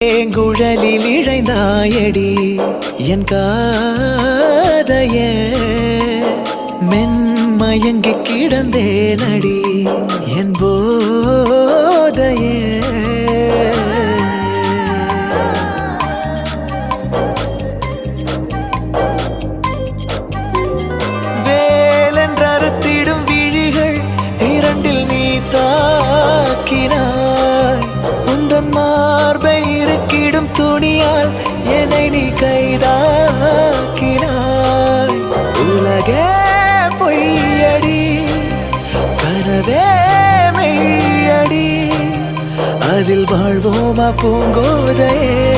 ஏங்குழலில் இழைந்தாயடி என் காதைய மென்மயங்கி கிடந்தேனடி என் போதைய வேலென்றறுத்திடும் விழிகள் இரண்டில் நீ தாக்கினாய் உந்தன் மார்பை இருக்கிடும் துணியால் என்னை நீ கைதாக்கினாய் உலகே பொய்யடி கனவே மெய்யடி அதில் வாழ்வோமா பூங்கோதையே